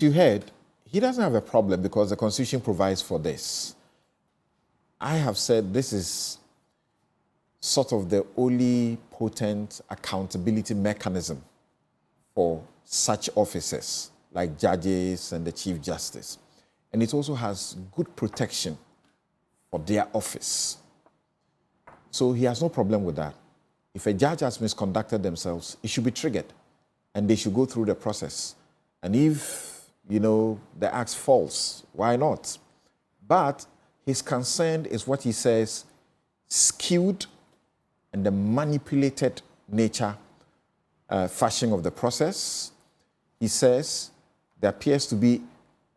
You heard, he doesn't have a problem because the Constitution provides for this. I have said this is sort of the only potent accountability mechanism for such officers like judges and the Chief Justice. And it also has good protection for their office. So he has no problem with that. If a judge has misconducted themselves, it should be triggered and they should go through the process. And if, the act falls, why not? But his concern is what he says, skewed and the manipulated nature, fashion of the process. He says there appears to be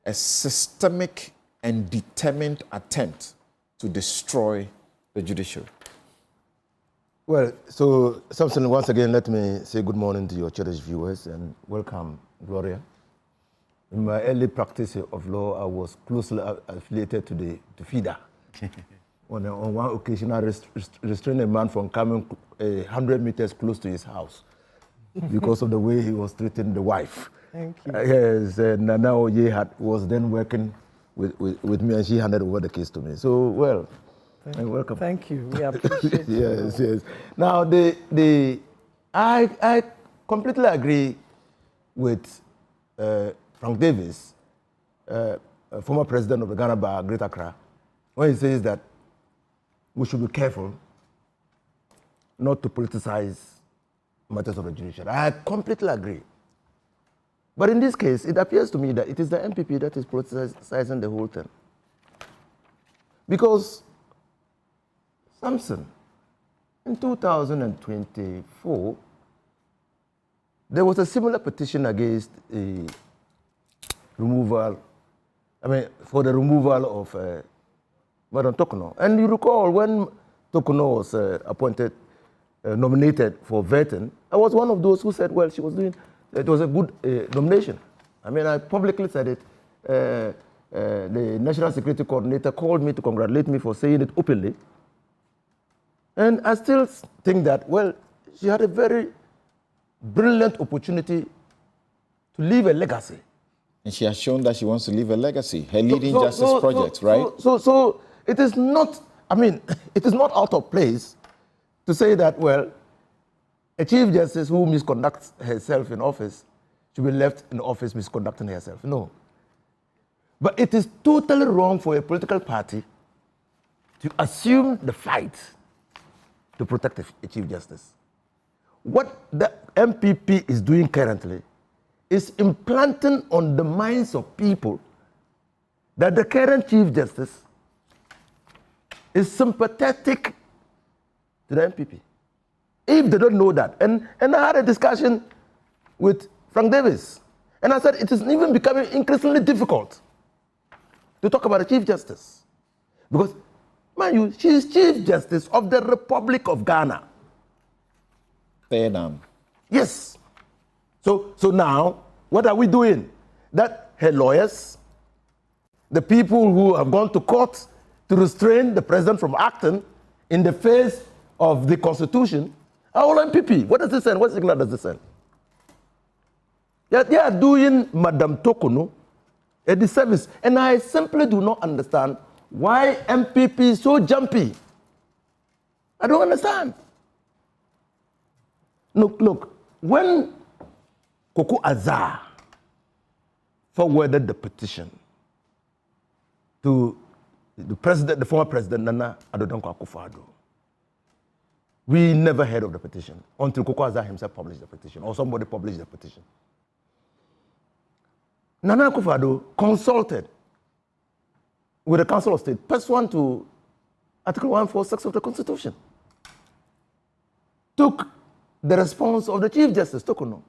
a systemic and determined attempt to destroy the judiciary. Well, so Samson, once again, let me say good morning to your cherished viewers and welcome, Gloria. In my early practice of law, I was closely affiliated to FIDA. On one occasion, I restrained a man from coming 100 meters close to his house because of the way he was treating the wife. Thank you. Yes, and Nana Oye was then working with me, and she handed over the case to me. So, well, welcome. Thank you. We appreciate it. Yes, yes. Now, I completely agree with Frank Davis, former president of the Ghana Bar, Greater Accra, when he says that we should be careful not to politicize matters of the judiciary. I completely agree. But in this case, it appears to me that it is the NPP that is politicizing the whole thing. Because, Samson, in 2024, there was a similar petition against a removal, for the removal of Madam Tokono. And you recall when Tokono was nominated for vetting, I was one of those who said, well, it was a good nomination. I publicly said it. The National Security Coordinator called me to congratulate me for saying it openly. And I still think that, well, she had a very brilliant opportunity to leave a legacy. And she has shown that she wants to leave a legacy. Her leading justice project, right? So it is not, it is not out of place to say that, well, a Chief Justice who misconducts herself in office should be left in office misconducting herself. No. But it is totally wrong for a political party to assume the fight to protect a Chief Justice. What the NPP is doing currently is implanting on the minds of people that the current Chief Justice is sympathetic to the NPP. If they don't know that. And I had a discussion with Frank Davis, and I said it is even becoming increasingly difficult to talk about a Chief Justice. Because, mind you, she is Chief Justice of the Republic of Ghana. Fair enough. Yes. So now, what are we doing? That her lawyers, the people who have gone to court to restrain the president from acting in the face of the Constitution, are all NPP. What does this send? What signal does this send? They are doing Madam Tokono a disservice. And I simply do not understand why NPP is so jumpy. I don't understand. Look, when Koko Azar forwarded the petition to the former president, Nana Addo Akufo-Addo, we never heard of the petition until Koko Azar himself published the petition, or somebody published the petition. Nana Akufo-Addo consulted with the Council of State pursuant to Article 146 of the Constitution, took the response of the Chief Justice, Tokono,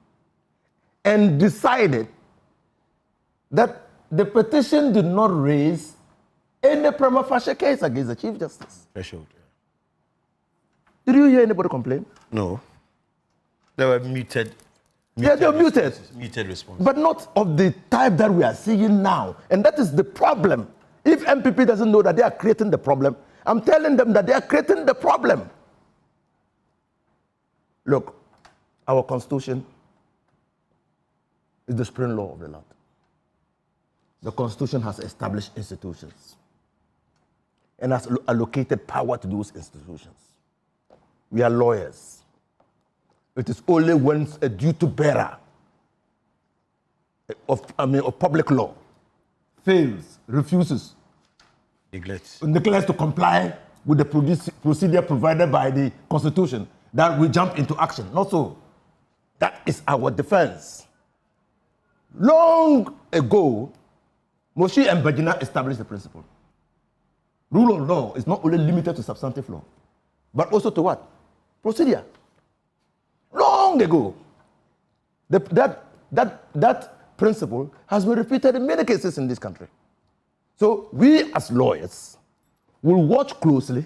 and decided that the petition did not raise any prima facie case against the Chief Justice. Threshold. Did you hear anybody complain? No. They were muted. Yeah, they were muted. Muted response. But not of the type that we are seeing now. And that is the problem. If NPP doesn't know that they are creating the problem, I'm telling them that they are creating the problem. Look, our Constitution is the supreme law of the land. The Constitution has established institutions and has allocated power to those institutions. We are lawyers. It is only when a duty bearer of public law fails, refuses, neglects to comply with the procedure provided by the Constitution that we jump into action. Not so. That is our defense. Long ago, Moshe and Bajina established the principle. Rule of law is not only limited to substantive law, but also to what? Procedure. Long ago, that principle has been repeated in many cases in this country. So we as lawyers will watch closely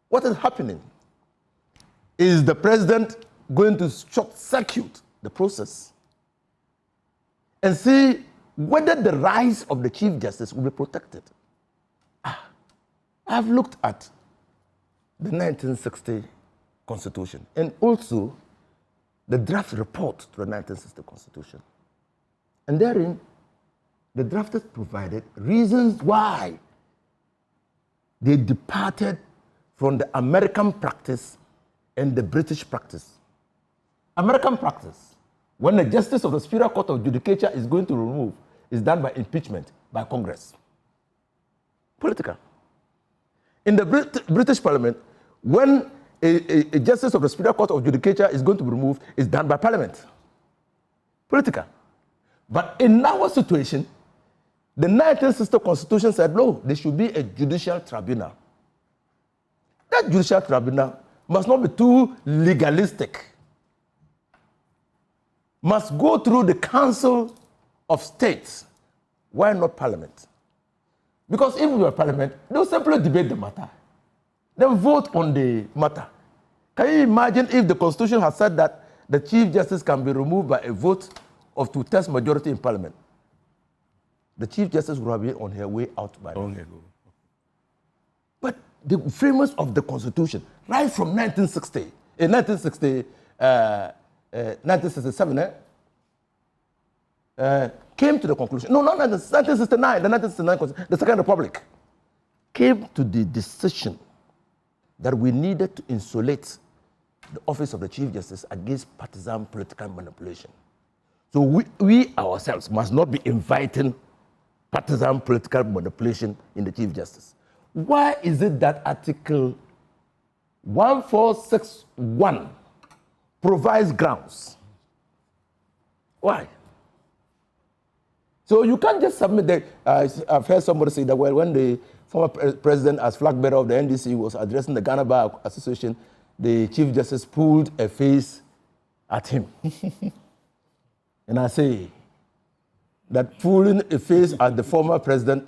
what is happening. Is the president going to short-circuit the process and see whether the rights of the Chief Justice will be protected? I've looked at the 1960 Constitution and also the draft report to the 1960 Constitution. And therein, the drafters provided reasons why they departed from the American practice and the British practice. American practice, when the Justice of the Superior Court of Judicature is going to remove, is done by impeachment by Congress. Political. In the British Parliament, when a Justice of the Superior Court of Judicature is going to be removed, is done by Parliament. Political. But in our situation, the 1960 Constitution said, no, there should be a judicial tribunal. That judicial tribunal must not be too legalistic. Must go through the Council of States. Why not Parliament? Because if we were Parliament, they'll simply debate the matter. Then vote on the matter. Can you imagine if the Constitution had said that the Chief Justice can be removed by a vote of 2/3 majority in Parliament? The Chief Justice would have been on her way out by long ago. But the framers of the Constitution, right from 1960, 1967, came to the conclusion, no, not 1969, the 1969 Constitution, the Second Republic, came to the decision that we needed to insulate the office of the Chief Justice against partisan political manipulation. So we ourselves must not be inviting partisan political manipulation in the Chief Justice. Why is it that Article 1461 provides grounds? Why? So you can't just submit the, I've heard somebody say that, well, when the former president, as flag bearer of the NDC, was addressing the Ghana Bar Association, the Chief Justice pulled a face at him. And I say that pulling a face at the former president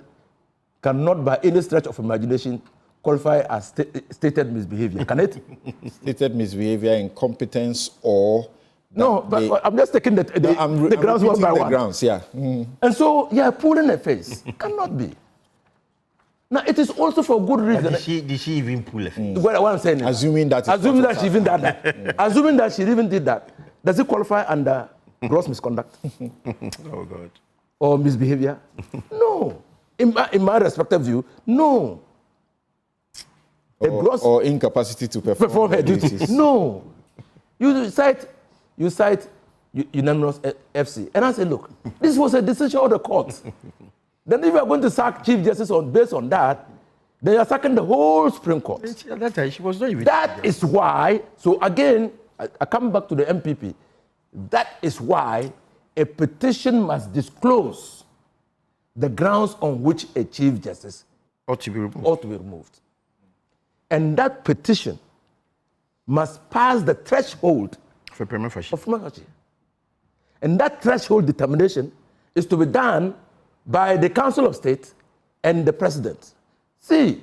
cannot, by any stretch of imagination, qualify as stated misbehavior. Can it? Stated misbehavior, incompetence, or... No, but I'm just taking the grounds one by one. Grounds, yeah. And so, yeah, pulling a face cannot be. Now, it is also for good reason. Did she even pull a face? What I'm saying is, assuming that she even did that. Assuming that she even did that, does it qualify under gross misconduct? Oh, God. Or misbehavior? No. In my respective view, no. Or incapacity to perform her duties. No. You cite unanimous FC. And I say, look, this was a decision of the court. Then if you are going to sack Chief Justice based on that, then you are sacking the whole Supreme Court. She was not even. That is why, so again, I come back to the NPP. That is why a petition must disclose the grounds on which a Chief Justice ought to be removed. And that petition must pass the threshold for prima facie. And that threshold determination is to be done by the Council of State and the President. See,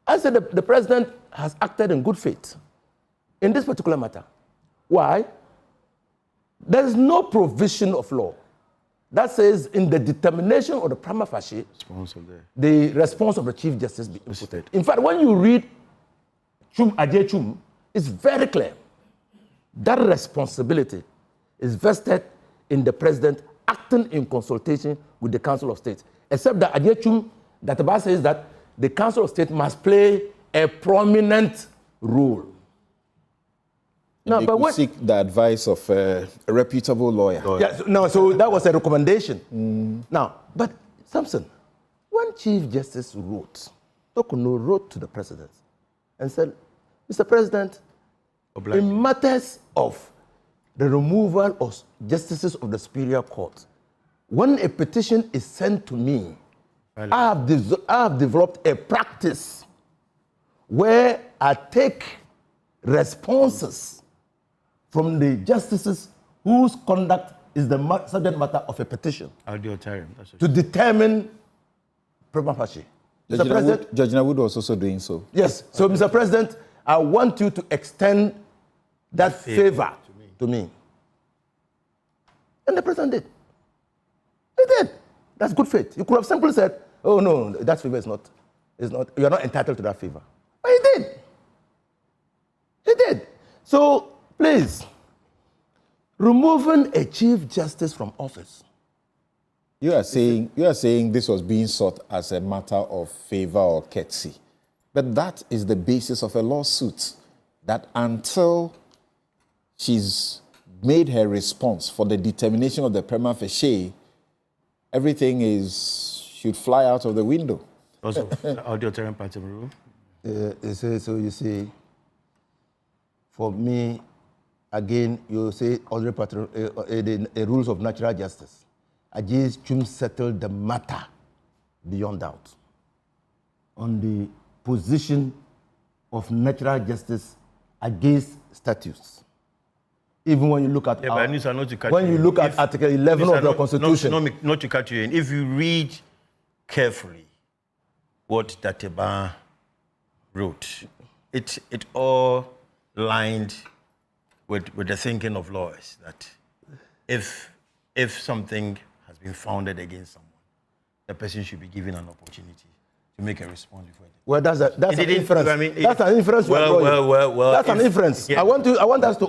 I said the President has acted in good faith in this particular matter. Why? There is no provision of law that says in the determination of the prima facie, the response of the Chief Justice be imputed. In fact, when you read Chum Ajay Chum, it's very clear that responsibility is vested in the President acting in consultation with the Council of State. Except that Adiechum, that Aba says that the Council of State must play a prominent role. No, but what seek the advice of a reputable lawyer. Yeah, so that was a recommendation. Now, but Samson, when Chief Justice Tokuno wrote to the president and said, Mr. President, in matters of the removal of justices of the Superior Court, when a petition is sent to me, I have developed a practice where I take responses from the justices whose conduct is the subject matter of a petition to determine prima facie. Mr. President, Judge Nawood was also doing so. Yes. So, Mr. President, I want you to extend that favor to me. And the president did. He did. That's good faith. You could have simply said, oh no, that favor is not, you are not entitled to that favor. But he did. He did. So, please, removing a Chief Justice from office. You are saying this was being sought as a matter of favor or courtesy. But that is the basis of a lawsuit, that until she's made her response for the determination of the prima facie, everything should fly out of the window. Also, auditory party rule. So you see, for me, again, you say ordinary party, the rules of natural justice. Ajay Chum settled the matter beyond doubt on the position of natural justice against statutes. Even when you look at Article 11 of the Constitution. Not to cut you in. If you read carefully what Dateba wrote, it all lined with the thinking of lawyers that if something has been founded against someone, the person should be given an opportunity to make a response before it. Well, that's an inference. I mean, that's an inference. Well. That's an inference. Yeah. I want us to.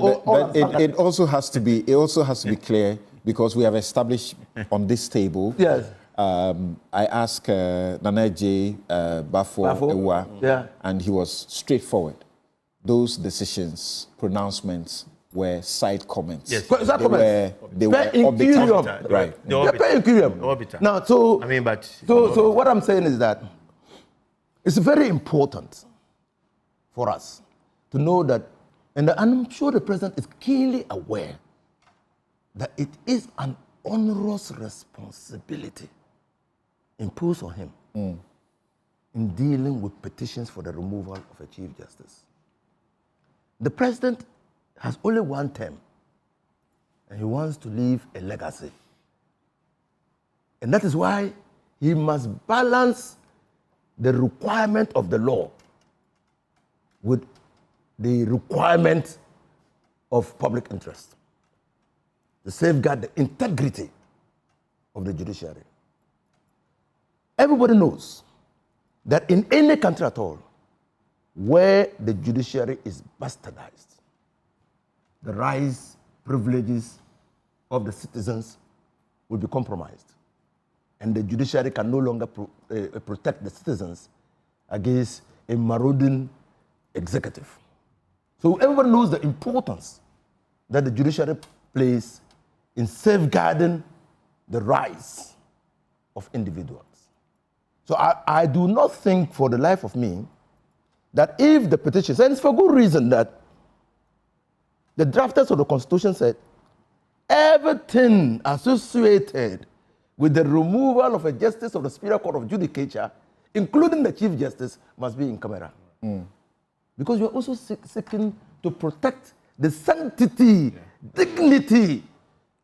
It also has to be clear, because we have established on this table. Yes. I asked Nana J. Bafo Ewa, and he was straightforward. Those decisions, pronouncements, were side comments. Yes. They were orbital. Right. Now, so what I'm saying is that it's very important for us to know that, and I'm sure the president is keenly aware that it is an onerous responsibility imposed on him in dealing with petitions for the removal of a Chief Justice. The president has only one term, and he wants to leave a legacy. And that is why he must balance the requirement of the law with the requirement of public interest to safeguard the integrity of the judiciary. Everybody knows that in any country at all where the judiciary is bastardized, the rights, privileges of the citizens will be compromised. And the judiciary can no longer protect the citizens against a marauding executive. So everyone knows the importance that the judiciary plays in safeguarding the rights of individuals. So I do not think for the life of me that if the petitions, and it's for good reason that the drafters of the Constitution said everything associated with the removal of a justice of the Superior Court of Judicature, including the Chief Justice, must be in camera. Because you're also seeking to protect the sanctity, dignity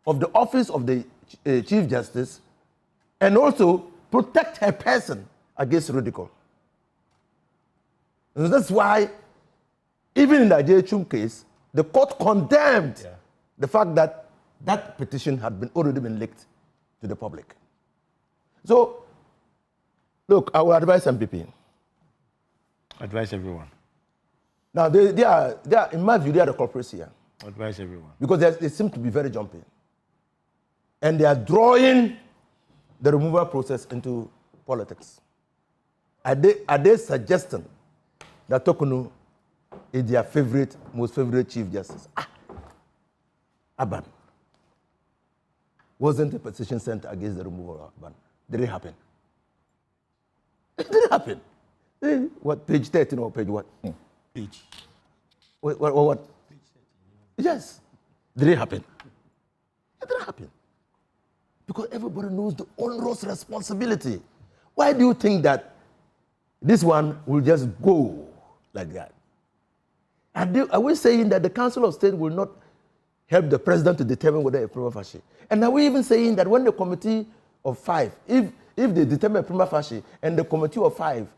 of the office of the Chief Justice, and also protect her person against ridicule. And that's why, even in the Ajay Chum case, the court condemned the fact that that petition had already been leaked to the public. So, look, I will advise NPP. Advise everyone. Now, they are, in my view, they are the culprits here. Advise everyone. Because they seem to be very jumpy. And they are drawing the removal process into politics. Are they suggesting that Tokunu is their most favorite Chief Justice? Aban. Wasn't a petition sent against the removal of Aban? Did it happen? It didn't happen. What, page 13 or page what? Page. What? Page 13. Yes. Did it happen? It didn't happen. Because everybody knows the onerous responsibility. Why do you think that this one will just go like that? Are we saying that the Council of State will not help the president to determine whether a prima facie? And are we even saying that when the committee of 5, if they determine a prima facie and the committee of 5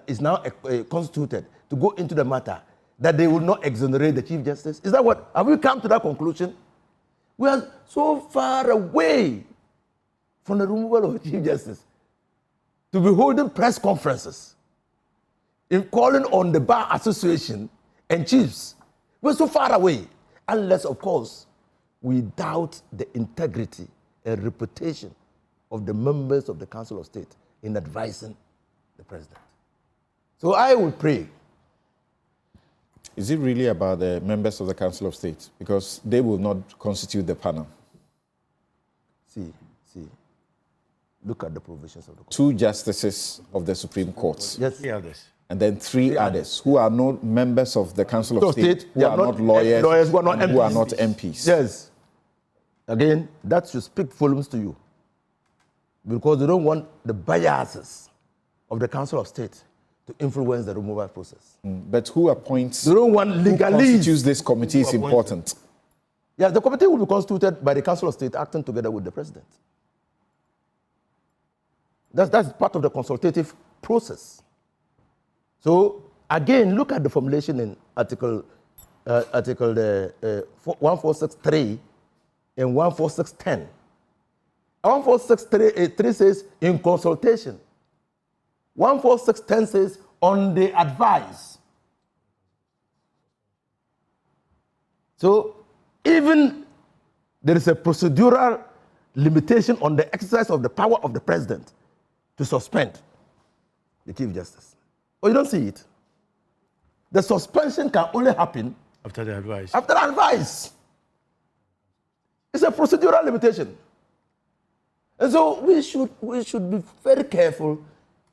is now constituted to go into the matter, that they will not exonerate the Chief Justice? Is that what? Have we come to that conclusion? We are so far away from the removal of the Chief Justice to be holding press conferences in calling on the Bar Association and chiefs. We're so far away, unless, of course, we doubt the integrity and reputation of the members of the Council of State in advising the president. So I would pray. Is it really about the members of the Council of State? Because they will not constitute the panel. See. Look at the provisions of the Constitution. 2 justices of the Supreme Court. Yes. 3 others. And then 3 others who are not members of the Council of State, who are not lawyers, who are not MPs. Who are not MPs. Yes. Again, that should speak volumes to you. Because they don't want the biases of the Council of State to influence the removal process. But who appoints? They don't want legalese. Who constitutes this committee is important. Yes, the committee will be constituted by the Council of State acting together with the president. That's part of the consultative process. So again, look at the formulation in Article 146.3 and 146.10. 146.3 says in consultation. 146.10 says on the advice. So even there is a procedural limitation on the exercise of the power of the president to suspend the Chief Justice. Oh, you don't see it? The suspension can only happen after the advice. After the advice. It's a procedural limitation. And so we should be very careful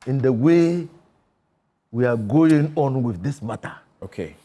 in the way we are going on with this matter. Okay.